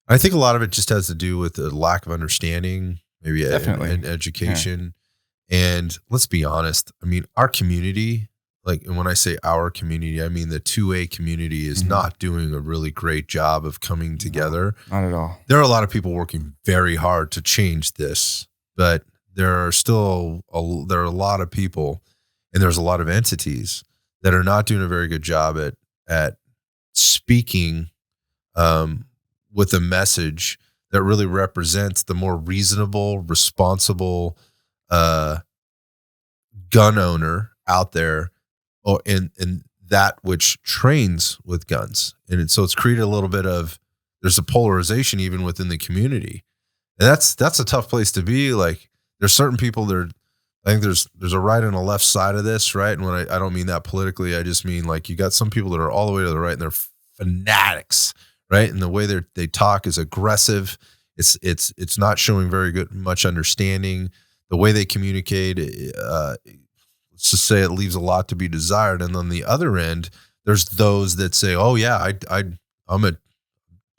I think a lot of it just has to do with a lack of understanding, maybe Definitely. and education. And let's be honest. I mean, our community, like, and when I say our community, I mean the 2A community is not doing a really great job of coming together. No, not at all. There are a lot of people working very hard to change this, but there are a lot of people, and there's a lot of entities that are not doing a very good job at speaking with a message that really represents the more reasonable, responsible gun owner out there, or in that which trains with guns. And so it's created a little bit of, there's a polarization even within the community. And that's a tough place to be. Like, there's certain people that are, I think there's a right and a left side of this, right? And when I don't mean that politically, I just mean like you got some people that are all the way to the right and they're fanatics, right? And the way they talk is aggressive. It's not showing very much understanding. The way they communicate, let's just say it leaves a lot to be desired. And on the other end, there's those that say, "Oh yeah, I'm a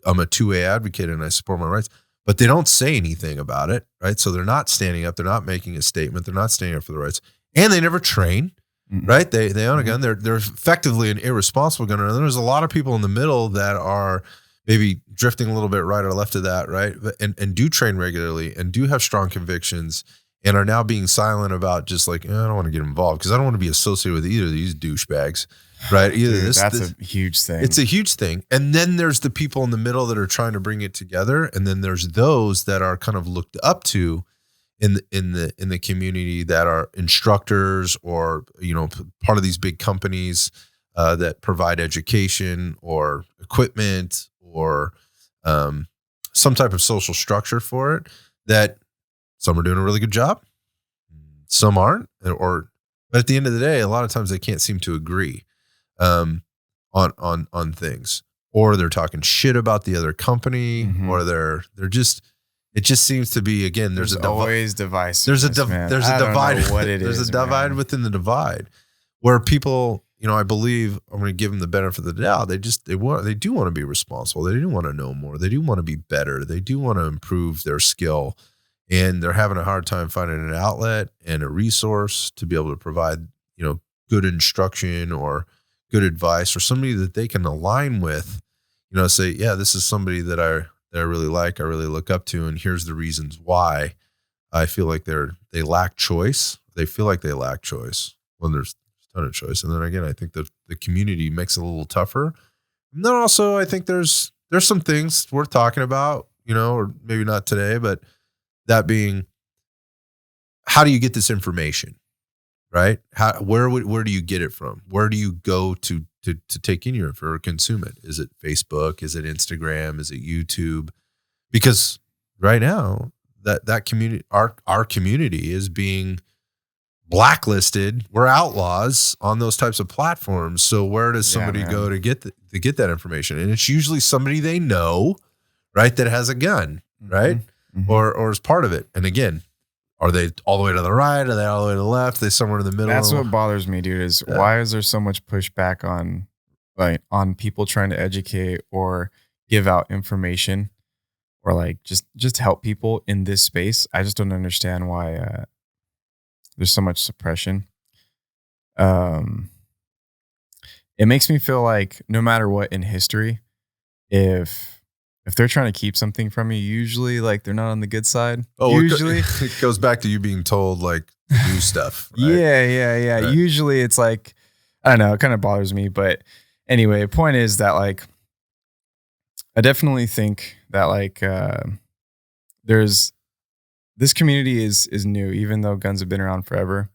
2A advocate and I support my rights," but they don't say anything about it, right? So they're not standing up, they're not making a statement, they're not standing up for the rights, and they never train, right? They own a gun. They're effectively an irresponsible gunner. And there's a lot of people in the middle that are maybe drifting a little bit right or left of that, right? And do train regularly and do have strong convictions, and are now being silent about just like, I don't want to get involved because I don't want to be associated with either of these douchebags, right? That's a huge thing. It's a huge thing. And then there's the people in the middle that are trying to bring it together, and then there's those that are kind of looked up to in the community that are instructors or part of these big companies that provide education or equipment or some type of social structure for it, that some are doing a really good job, some aren't, but at the end of the day, a lot of times they can't seem to agree on things, or they're talking shit about the other company, or they're just, it just seems to be, again, there's always divisive. There's a divide. What it there's is, a divide within the divide where people, I believe, I'm going to give them the benefit of the doubt. They do want to be responsible. They do want to know more. They do want to be better. They do want to improve their skill, and they're having a hard time finding an outlet and a resource to be able to provide, good instruction or good advice, or somebody that they can align with, say, yeah, this is somebody that I really like, I really look up to, and here's the reasons why I feel like they lack choice. They feel like they lack choice when there's a ton of choice. And then again, I think that the community makes it a little tougher. And then also, I think there's some things worth talking about, or maybe not today, but that being, how do you get this information, right? Where do you get it from? Where do you go to take in your info or consume it? Is it Facebook? Is it Instagram? Is it YouTube? Because right now that community, our community is being blacklisted. We're outlaws on those types of platforms. So where does somebody go to get that information? And it's usually somebody they know, right, that has a gun, right? Or is part of it. And again, are they all the way to the right? Are they all the way to the left? Are they somewhere in the middle? That's what bothers me, dude, is why is there so much pushback on people trying to educate or give out information or like just help people in this space? I just don't understand why there's so much suppression. It makes me feel like no matter what in history, if they're trying to keep something from you, usually like they're not on the good side. Oh, usually it goes back to you being told like to do stuff. Right? Yeah. Right. Usually it's like, I don't know, it kind of bothers me. But anyway, the point is that like, I definitely think that like there's this community is new, even though guns have been around forever.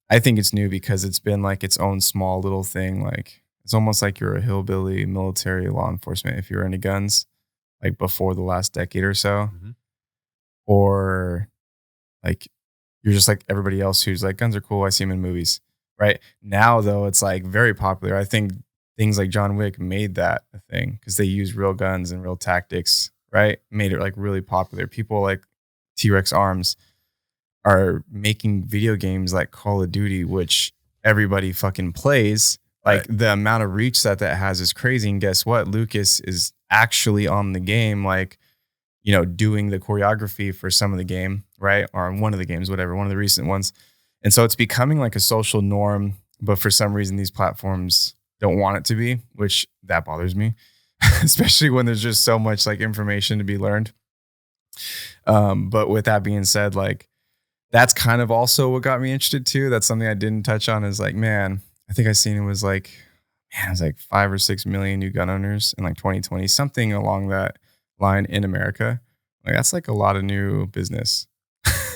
I think it's new because it's been like its own small little thing. Like it's almost like you're a hillbilly military law enforcement if you're into guns, like before the last decade or so. Or like you're just like everybody else who's like, guns are cool, I see them in movies. Right now though, it's like very popular. I think things like John Wick made that a thing because they use real guns and real tactics, right? Made it like really popular. People like T-Rex Arms are making video games like Call of Duty, which everybody fucking plays. Like the amount of reach that has is crazy. And guess what? Lucas is actually on the game, like, doing the choreography for some of the game, right? Or on one of the games, whatever, one of the recent ones. And so it's becoming like a social norm, but for some reason these platforms don't want it to be, which that bothers me, especially when there's just so much like information to be learned. But with that being said, like that's kind of also what got me interested too. That's something I didn't touch on is like, man, I think I seen it was like 5 or 6 million new gun owners in like 2020, something along that line in America. Like that's like a lot of new business.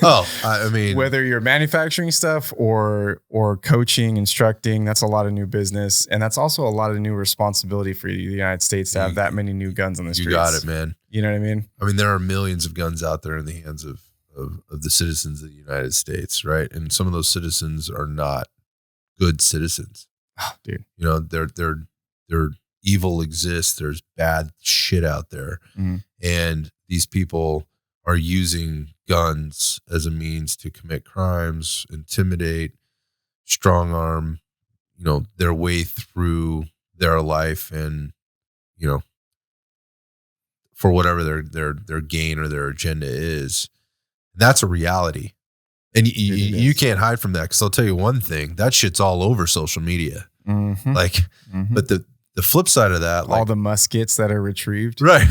Oh, I mean, whether you're manufacturing stuff or coaching, instructing, that's a lot of new business, and that's also a lot of new responsibility for the United States to have that many new guns on the streets. You got it, man. You know what I mean? I mean, there are millions of guns out there in the hands of the citizens of the United States, right? And some of those citizens are not good citizens. Oh, dude, they're evil exists. There's bad shit out there, and these people are using guns as a means to commit crimes, intimidate, strong arm, their way through their life, and for whatever their gain or their agenda is. That's a reality, and you can't hide from that. Because I'll tell you one thing: that shit's all over social media. But the flip side of that, like all the muskets that are retrieved, right?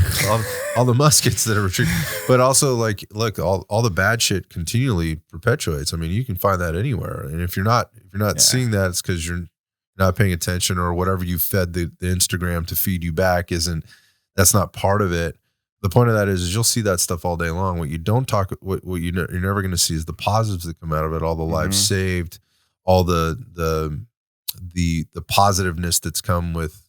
all the muskets that are retrieved, but also like, look, all the bad shit continually perpetuates. I mean, you can find that anywhere, and if you're not seeing that, it's because you're not paying attention, or whatever you fed the Instagram to feed you back that's not part of it. The point of that is you'll see that stuff all day long. What you don't talk, what you're never going to see is the positives that come out of it, all the lives saved, all the positiveness that's come with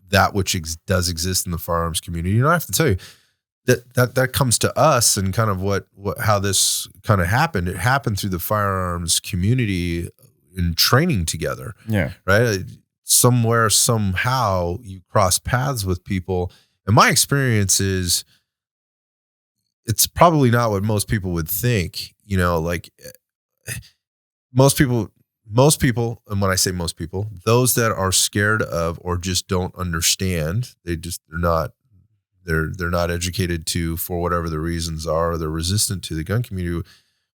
that which does exist in the firearms community. I have to tell you that comes to us, and kind of how this kind of happened. It happened through the firearms community in training together. Yeah. Right. Somewhere, somehow you cross paths with people. And my experience is it's probably not what most people would think, like most people, and when I say most people, those that are scared of or just don't understand, they're not educated to, for whatever the reasons are, or they're resistant to the gun community,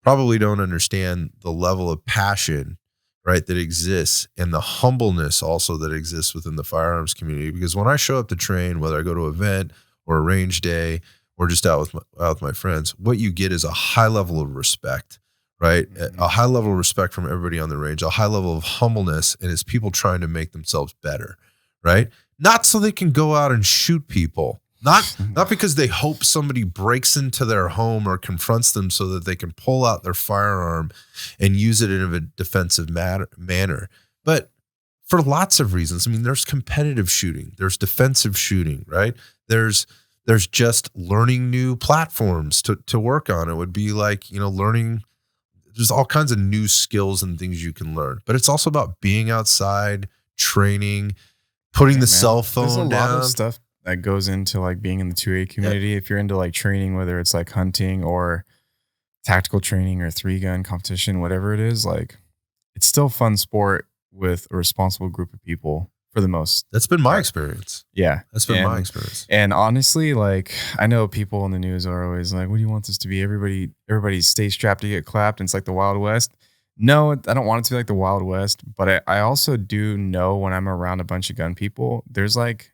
probably don't understand the level of passion, right, that exists, and the humbleness also that exists within the firearms community. Because when I show up to train, whether I go to an event or a range day or just out with my friends, what you get is a high level of respect. Right. A high level of respect from everybody on the range, a high level of humbleness, and it's people trying to make themselves better. Right. Not so they can go out and shoot people, not because they hope somebody breaks into their home or confronts them so that they can pull out their firearm and use it in a defensive manner, but for lots of reasons. I mean, there's competitive shooting, there's defensive shooting, right? There's just learning new platforms to work on. It would be like, learning. There's all kinds of new skills and things you can learn, but it's also about being outside, training, putting cell phone down. There's a lot of stuff that goes into like being in the 2A community. If you're into like training, whether it's like hunting or tactical training or 3-gun competition, whatever it is, like it's still fun sport with a responsible group of people for the most. That's been my experience. Yeah. That's been my experience. And honestly, like I know people in the news are always like, what do you want this to be? Everybody stay strapped to get clapped. And it's like the Wild West. No, I don't want it to be like the Wild West, but I also do know when I'm around a bunch of gun people, there's like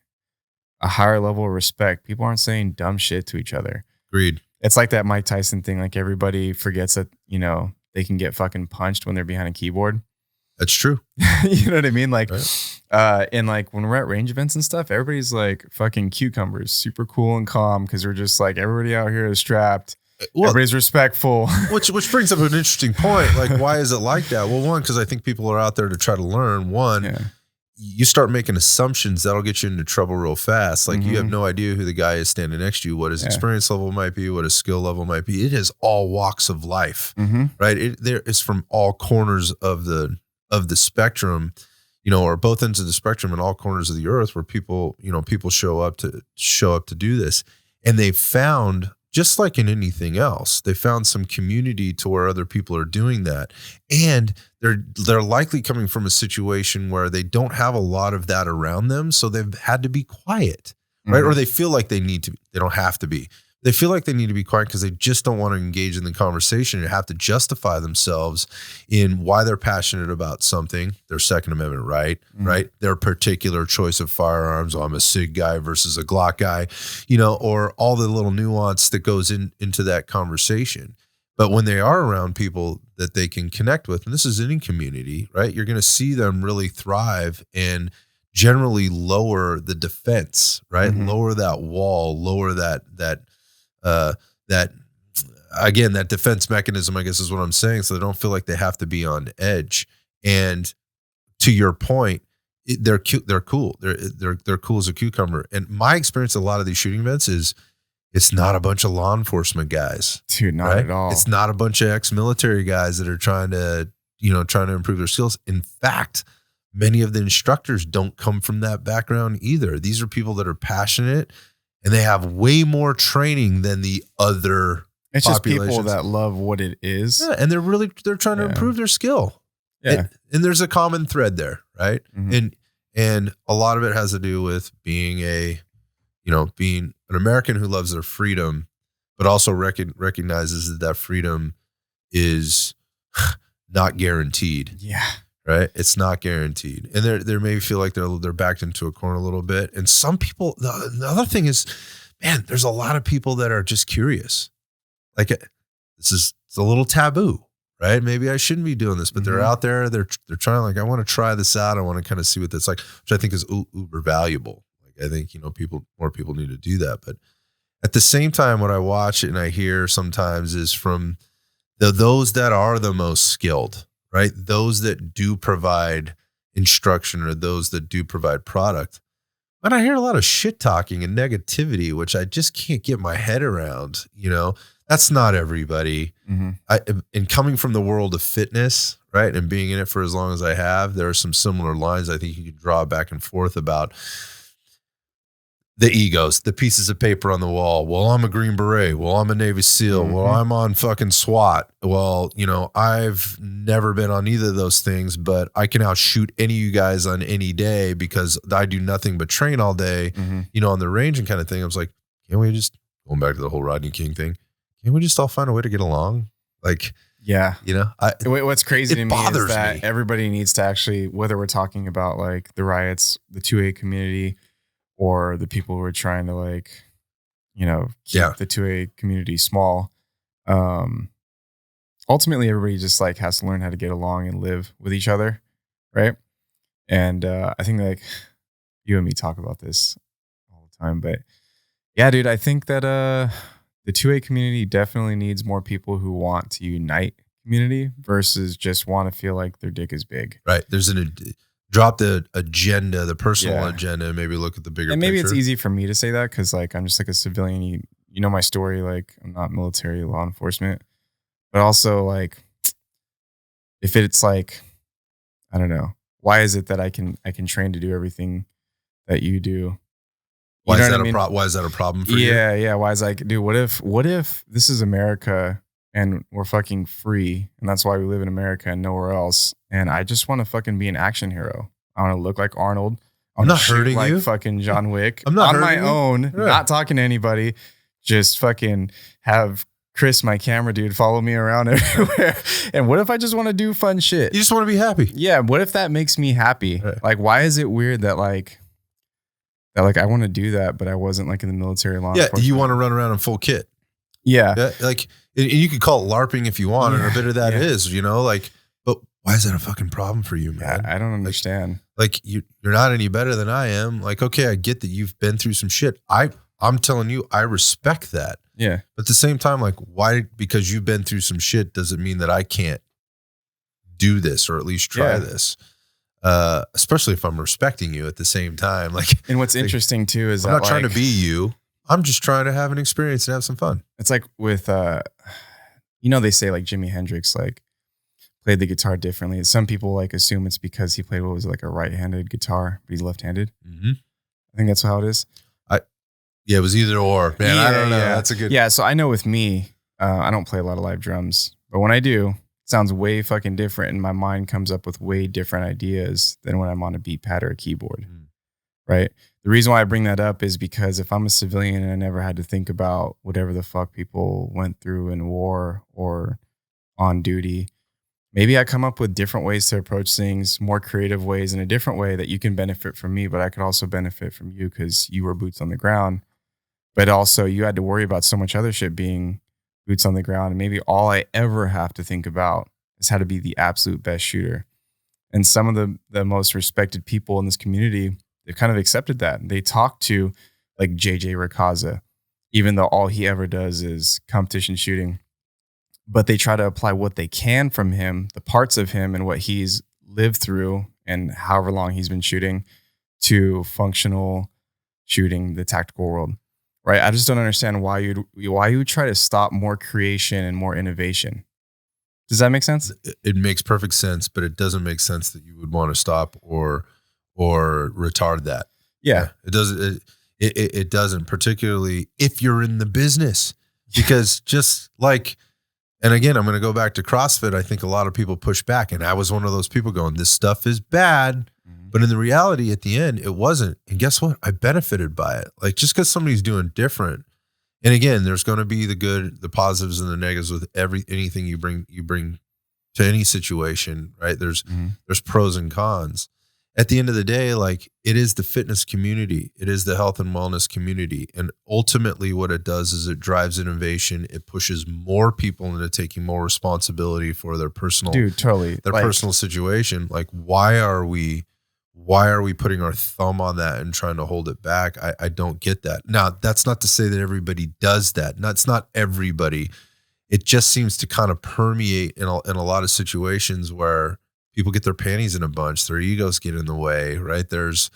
a higher level of respect. People aren't saying dumb shit to each other. Agreed. It's like that Mike Tyson thing. Like everybody forgets that, they can get fucking punched when they're behind a keyboard. That's true. You know what I mean? Like, right. And like when we're at range events and stuff, everybody's like fucking cucumbers, super cool and calm. Cause we're just like, everybody out here is strapped. Well, everybody's respectful. Which brings up an interesting point. Like, why is it like that? Well, one, cause I think people are out there to try to learn. You start making assumptions that'll get you into trouble real fast. Like you have no idea who the guy is standing next to you, what his experience level might be, what his skill level might be. It is all walks of life, right? It's from all corners of the spectrum, or both ends of the spectrum and all corners of the earth where people show up to do this. And they found, just like in anything else, they found some community to where other people are doing that. And they're likely coming from a situation where they don't have a lot of that around them. So they've had to be quiet, right? Mhm. Or they feel like they need to be. They don't have to be. They feel like they need to be quiet because they just don't want to engage in the conversation and have to justify themselves in why they're passionate about something, their Second Amendment right, right? Their particular choice of firearms. Oh, I'm a SIG guy versus a Glock guy, or all the little nuance that goes into that conversation. But when they are around people that they can connect with, and this is any community, right? You're going to see them really thrive and generally lower the defense, right? Lower that wall, lower that again, that defense mechanism, I guess is what I'm saying. So they don't feel like they have to be on edge. And to your point, they're cute. They're cool. They're cool as a cucumber. And my experience at a lot of these shooting events is it's not a bunch of law enforcement guys, dude, not right? at all. It's not a bunch of ex-military guys that are trying to improve their skills. In fact, many of the instructors don't come from that background either. These are people that are passionate and they have way more training than the other It's just people populations. that love what it is. Yeah, and they're trying to improve their skill. Yeah. And there's a common thread there, right? Mhm. And a lot of it has to do with being being an American who loves their freedom, but also recognizes that freedom is not guaranteed. Yeah. Right? It's not guaranteed. And they may feel like they're backed into a corner a little bit. And some people, the other thing is, man, there's a lot of people that are just curious. Like it's a little taboo, right? Maybe I shouldn't be doing this, but they're out there, they're trying, like, I want to try this out. I want to kind of see what that's like, which I think is uber valuable. Like, I think, more people need to do that. But at the same time, what I watch and I hear sometimes is from those that are the most skilled, right? Those that do provide instruction or those that do provide product. And I hear a lot of shit talking and negativity, which I just can't get my head around. That's not everybody. And coming from the world of fitness, right? And being in it for as long as I have, there are some similar lines I think you can draw back and forth about the egos, the pieces of paper on the wall. Well, I'm a Green Beret. Well, I'm a Navy SEAL. Well, I'm on fucking SWAT. Well, I've never been on either of those things, but I can outshoot any of you guys on any day because I do nothing but train all day, on the range and kind of thing. I was like, can't we just, going back to the whole Rodney King thing, can't we just all find a way to get along? Like, yeah. What's crazy to me is that me. everybody needs to actually, whether we're talking about like the riots, the 2A community, or the people who are trying to keep the 2A community small. Ultimately, everybody just like has to learn how to get along and live with each other, right? And I think like you and me talk about this all the time, but yeah, dude, I think that the 2A community definitely needs more people who want to unite community versus just want to feel like their dick is big. Right. There's drop the agenda, the personal agenda, and maybe look at the bigger and maybe picture. It's easy for me to say that because like I'm just like a civilian. You know my story. Like I'm not military, law enforcement, but also like if it's like I don't know, why is it that I can train to do everything that you do? Why is that why is that a problem for you? Yeah. Why is like, dude, what if this is America and we're fucking free and that's why we live in America and nowhere else? And I just want to fucking be an action hero. I want to look like Arnold. I'm not hurting like you. Fucking John Wick. I'm not on my hurting you. own, not talking to anybody. Just fucking have Chris, my camera dude, follow me around everywhere. And what if I just want to do fun shit? You just want to be happy. Yeah. What if that makes me happy? Right. Like, why is it weird that I want to do that, but I wasn't like in the military law enforcement? You want to run around in full kit. Yeah. Like, and you could call it LARPing if you want, and a bit of that is, but why is that a fucking problem for you, man? I don't understand. Like you're not any better than I am. Like, okay, I get that you've been through some shit. I'm telling you, I respect that. Yeah. But at the same time, like, why, because you've been through some shit, does it mean that I can't do this or at least try this? Especially if I'm respecting you at the same time. Like, and what's interesting too is I'm not trying to be you. I'm just trying to have an experience and have some fun. It's like with, they say like Jimi Hendrix, like played the guitar differently. Some people like assume it's because he played like a right-handed guitar, but he's left-handed. Mm-hmm. I think that's how it is. It was either or, man. I don't know. Yeah. That's a good. Yeah. So I know with me, I don't play a lot of live drums, but when I do, it sounds way fucking different. And my mind comes up with way different ideas than when I'm on a beat pad or a keyboard. Right. the reason why I bring that up is because if I'm a civilian and I never had to think about whatever the fuck people went through in war or on duty, maybe I come up with different ways to approach things, more creative ways in a different way that you can benefit from me, but I could also benefit from you because you were boots on the ground. But also you had to worry about so much other shit being boots on the ground. And maybe all I ever have to think about is how to be the absolute best shooter. And some of the most respected people in this community, they've kind of accepted that. They talk to like JJ Rakaza, even though all he ever does is competition shooting. But they try to apply what they can from him, the parts of him and what he's lived through and however long he's been shooting to functional shooting, the tactical world. Right? I just don't understand why you try to stop more creation and more innovation. Does that make sense? It makes perfect sense, but it doesn't make sense that you would want to stop or retard that. Yeah. It doesn't. It doesn't, particularly if you're in the business, because just like, and again, I'm going to go back to CrossFit. I think a lot of people push back, and I was one of those people going, "This stuff is bad." But in the reality, at the end, it wasn't. And guess what? I benefited by it. Like, just because somebody's doing different. And again, there's going to be the good, the positives and the negatives with anything you bring to any situation, right? There's pros and cons. At the end of the day, like, it is the fitness community. It is the health and wellness community. And ultimately what it does is it drives innovation. It pushes more people into taking more responsibility for their personal, personal situation. Like, why are we putting our thumb on that and trying to hold it back? I don't get that. Now, that's not to say that everybody does that. That's not everybody. It just seems to kind of permeate in a lot of situations where people get their panties in a bunch, their egos get in the way, right? There's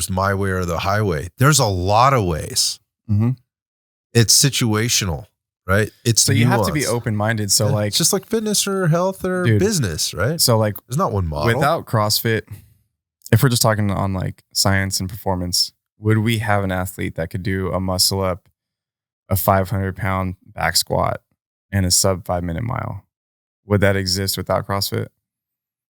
my way or the highway. There's a lot of ways. Mm-hmm. It's situational, right? So you have to be open-minded. So like, it's just like fitness or health or business, right? So like, there's not one model. Without CrossFit, if we're just talking on like science and performance, would we have an athlete that could do a muscle up, a 500-pound back squat, and a sub 5-minute mile? Would that exist without CrossFit?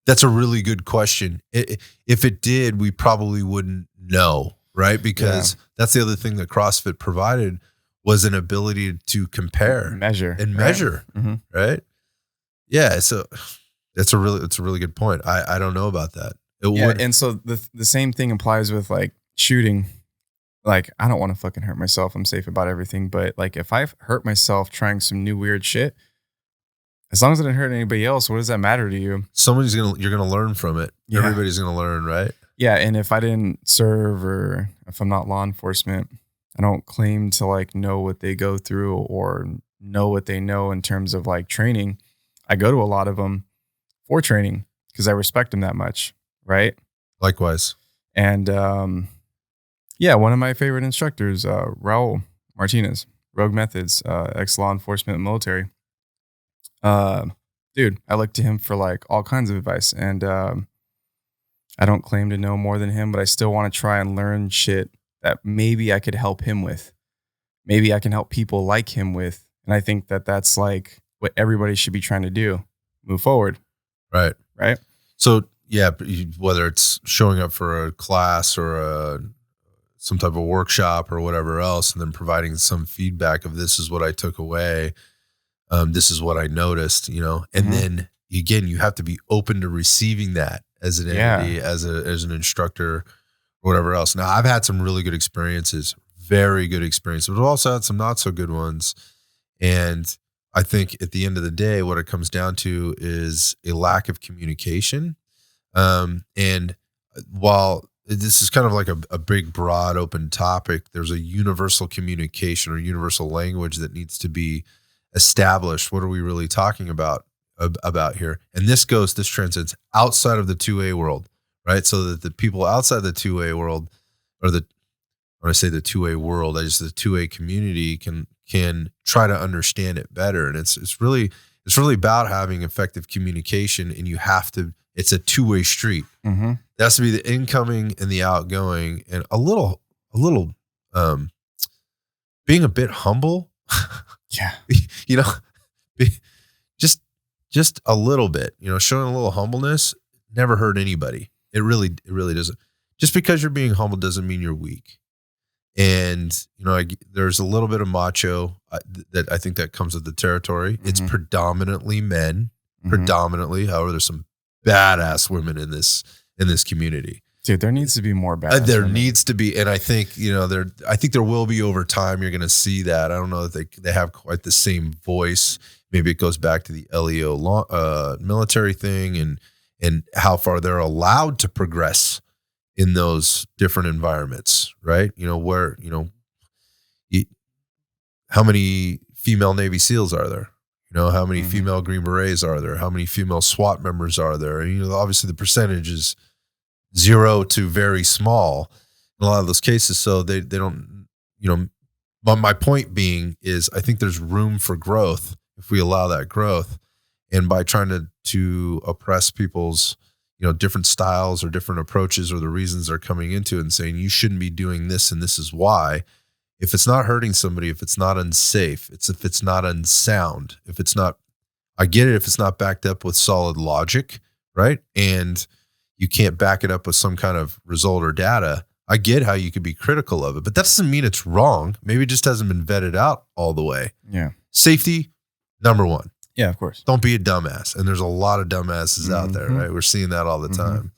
That's a really good question. If it did, we probably wouldn't know, right? Because that's the other thing that CrossFit provided was an ability to compare, measure, right? Yeah, so it's a really good point. I don't know about that. And so the same thing applies with like shooting. Like, I don't want to fucking hurt myself. I'm safe about everything. But like, if I hurt myself trying some new weird shit, as long as it didn't hurt anybody else, what does that matter to you? You're gonna learn from it. Yeah. Everybody's gonna learn, right? Yeah. And if I didn't serve or if I'm not law enforcement, I don't claim to like know what they go through or know what they know in terms of like training. I go to a lot of them for training because I respect them that much. Right. Likewise. And one of my favorite instructors, Raul Martinez, Rogue Methods, ex-law enforcement and military. Dude, I look to him for like all kinds of advice, and I don't claim to know more than him, but I still want to try and learn shit that maybe I could help him with. Maybe I can help people like him with. And I think that that's like what everybody should be trying to do. Move forward. Right. Right. So yeah, whether it's showing up for a class or some type of workshop or whatever else, and then providing some feedback of this is what I took away. This is what I noticed, and then again, you have to be open to receiving that as an entity, as an instructor or whatever else. Now, I've had some really good experiences, very good experiences, but I've also had some not so good ones. And I think at the end of the day, what it comes down to is a lack of communication. And while this is kind of like a big, broad, open topic, there's a universal communication or universal language that needs to be established. What are we really talking about here? And this transcends outside of the 2A world, right? So that the people outside the 2A world, or when I say the 2A world, the 2A community can try to understand it better. And it's really about having effective communication, and it's a two-way street. Mm-hmm. There has to be the incoming and the outgoing, and a little being a bit humble. Yeah. Just a little bit, showing a little humbleness never hurt anybody. It really doesn't. just because you're being humble doesn't mean you're weak. And, there's a little bit of macho that I think that comes with the territory. It's predominantly men, predominantly. However, there's some badass women in this community. Dude, there needs to be more badass There women. needs to be. And I think, I think there will be over time. You're going to see that. I don't know that they have quite the same voice. Maybe it goes back to the LEO military thing and how far they're allowed to progress in those different environments, right? How many female Navy SEALs are there? How many female Green Berets are there? How many female SWAT members are there? And, obviously the percentage is 0 to very small in a lot of those cases. So they don't, but my point being is I think there's room for growth if we allow that growth. And by trying to oppress people's, different styles or different approaches or the reasons they're coming into it and saying, you shouldn't be doing this and this is why. If it's not hurting somebody, if it's not unsafe, if it's not unsound, if it's not, I get it if it's not backed up with solid logic, right? And you can't back it up with some kind of result or data. I get how you could be critical of it, but that doesn't mean it's wrong. Maybe it just hasn't been vetted out all the way. Yeah. Safety, number one. Yeah, of course. Don't be a dumbass. And there's a lot of dumbasses out there, right? We're seeing that all the time.